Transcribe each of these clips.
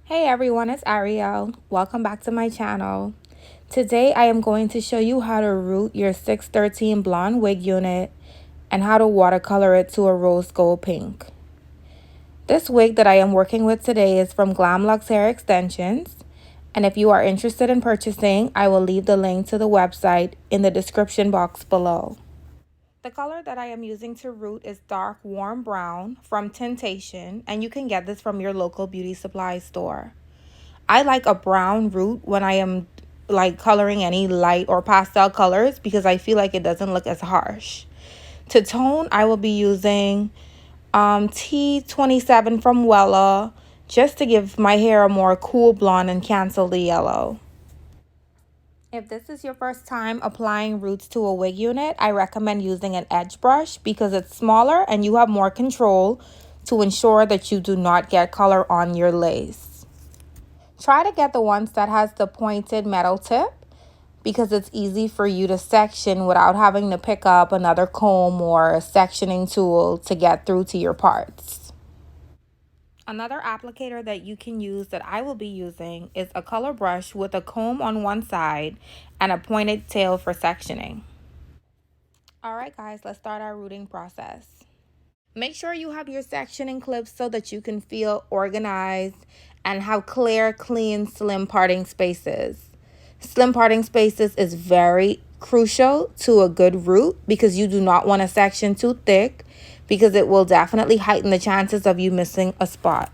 Hey everyone, it's Ariel. Welcome back to my channel. Today I am going to show you how to root your 613 blonde wig unit and how to watercolor it to a rose gold pink. This wig that I am working with today is from Glam Luxe Hair Extensions, and if you are interested in purchasing, I will leave the link to the website in the description box below. The color that I am using to root is dark warm brown from Tintation, and you can get this from your local beauty supply store. I like a brown root when I am like coloring any light or pastel colors because I feel like it doesn't look as harsh. To tone, I will be using T27 from Wella just to give my hair a more cool blonde and cancel the yellow. If this is your first time applying roots to a wig unit, I recommend using an edge brush because it's smaller and you have more control to ensure that you do not get color on your lace. Try to get the ones that has the pointed metal tip because it's easy for you to section without having to pick up another comb or a sectioning tool to get through to your parts. Another applicator that you can use that I will be using is a color brush with a comb on one side and a pointed tail for sectioning. Alright guys, let's start our rooting process. Make sure you have your sectioning clips so that you can feel organized and have clear, clean, slim parting spaces. Slim parting spaces is very crucial to a good root because you do not want a section too thick because it will definitely heighten the chances of you missing a spot.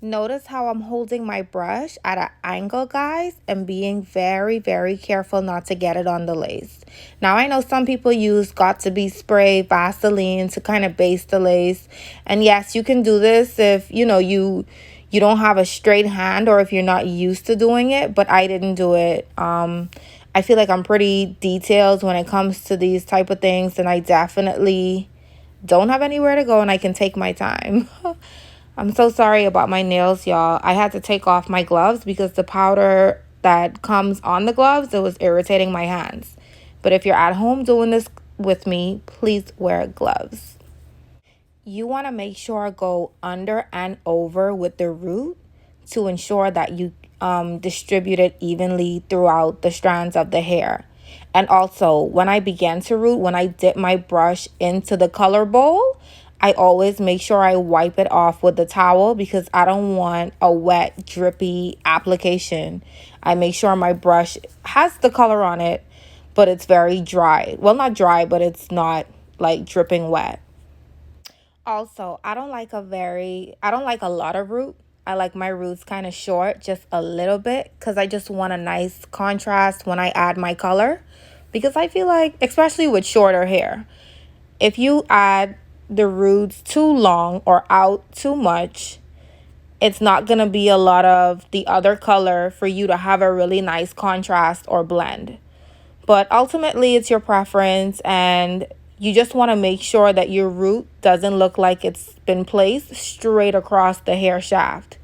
Notice how I'm holding my brush at an angle, guys, and being very, very careful not to get it on the lace. Now, I know some people use got-to-be spray, Vaseline to kind of base the lace. And yes, you can do this if, you don't have a straight hand or if you're not used to doing it, but I didn't do it. I feel like I'm pretty detailed when it comes to these type of things, and I definitely don't have anywhere to go and I can take my time. I'm so sorry about my nails, y'all. I had to take off my gloves because the powder that comes on the gloves, it was irritating my hands. But if you're at home doing this with me, please wear gloves. You want to make sure go under and over with the root to ensure that you distribute it evenly throughout the strands of the hair. And also, when I begin to root, when I dip my brush into the color bowl, I always make sure I wipe it off with the towel because I don't want a wet, drippy application. I make sure my brush has the color on it, but it's very dry. Well, not dry, but it's not like dripping wet. Also, I don't like a lot of root. I like my roots kind of short, just a little bit, because I just want a nice contrast when I add my color. Because I feel like, especially with shorter hair, if you add the roots too long or out too much, it's not going to be a lot of the other color for you to have a really nice contrast or blend. But ultimately, it's your preference, and you just want to make sure that your root doesn't look like it's been placed straight across the hair shaft.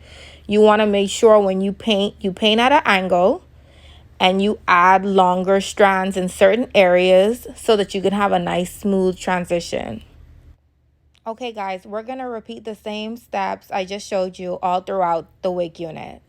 You want to make sure when you paint at an angle and you add longer strands in certain areas so that you can have a nice smooth transition. Okay guys, we're going to repeat the same steps I just showed you all throughout the wig unit.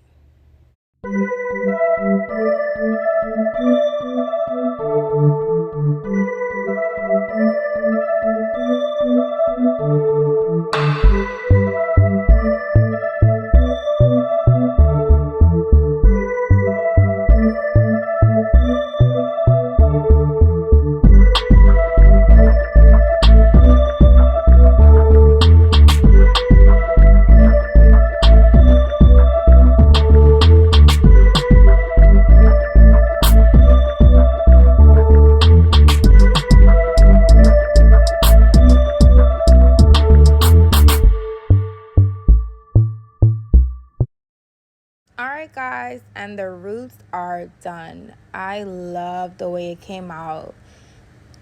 Alright guys, and the roots are done. I love the way it came out.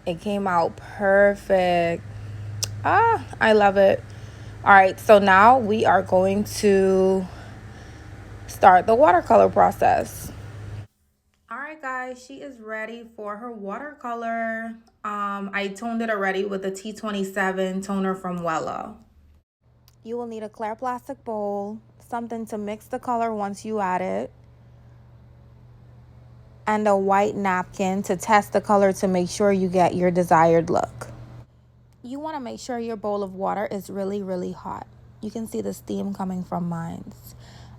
It came out perfect. I love it. Alright, so now we are going to start the watercolor process. Alright Alright guys, she is ready for her watercolor. I toned it already with the T27 toner from Wella. You will need a clear plastic bowl, something to mix the color once you add it, and a white napkin to test the color to make sure you get your desired look. You want to make sure your bowl of water is really hot. You can see the steam coming from mine.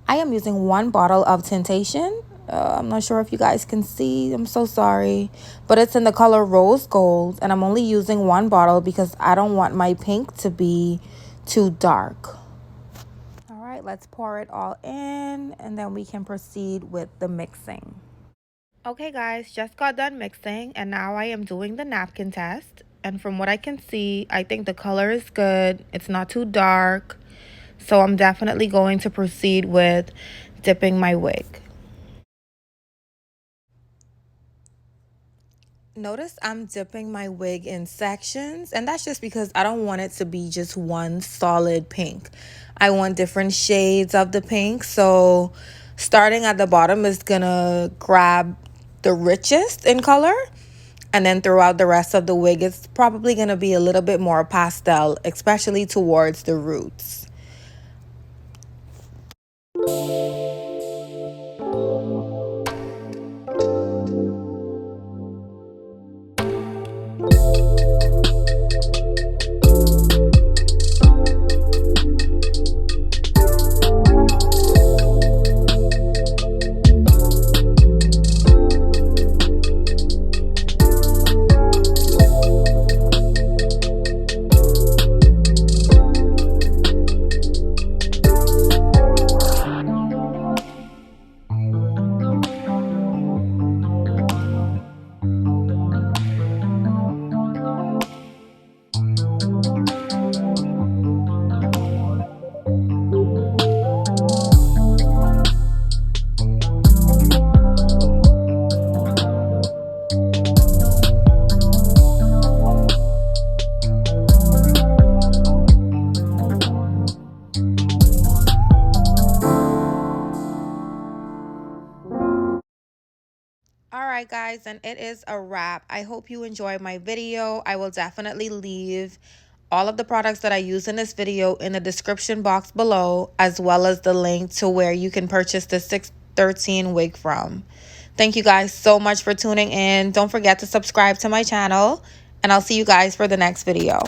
I am using 1 bottle of Tintation. I'm not sure if you guys can see. I'm so sorry. But it's in the color rose gold. And I'm only using 1 bottle because I don't want my pink to be too dark. All right, let's pour it all in. And then we can proceed with the mixing. Okay guys, just got done mixing. And now I am doing the napkin test. And from what I can see, I think the color is good. It's not too dark. So I'm definitely going to proceed with dipping my wig. Notice I'm dipping my wig in sections, and that's just because I don't want it to be just one solid pink. I want different shades of the pink, so starting at the bottom is gonna grab the richest in color, and then throughout the rest of the wig, it's probably gonna be a little bit more pastel, especially towards the roots. Alright guys, and it is a wrap. I hope you enjoyed my video. I will definitely leave all of the products that I use in this video in the description box below, as well as the link to where you can purchase the 613 wig from. Thank you guys so much for tuning in. Don't forget to subscribe to my channel, and I'll see you guys for the next video.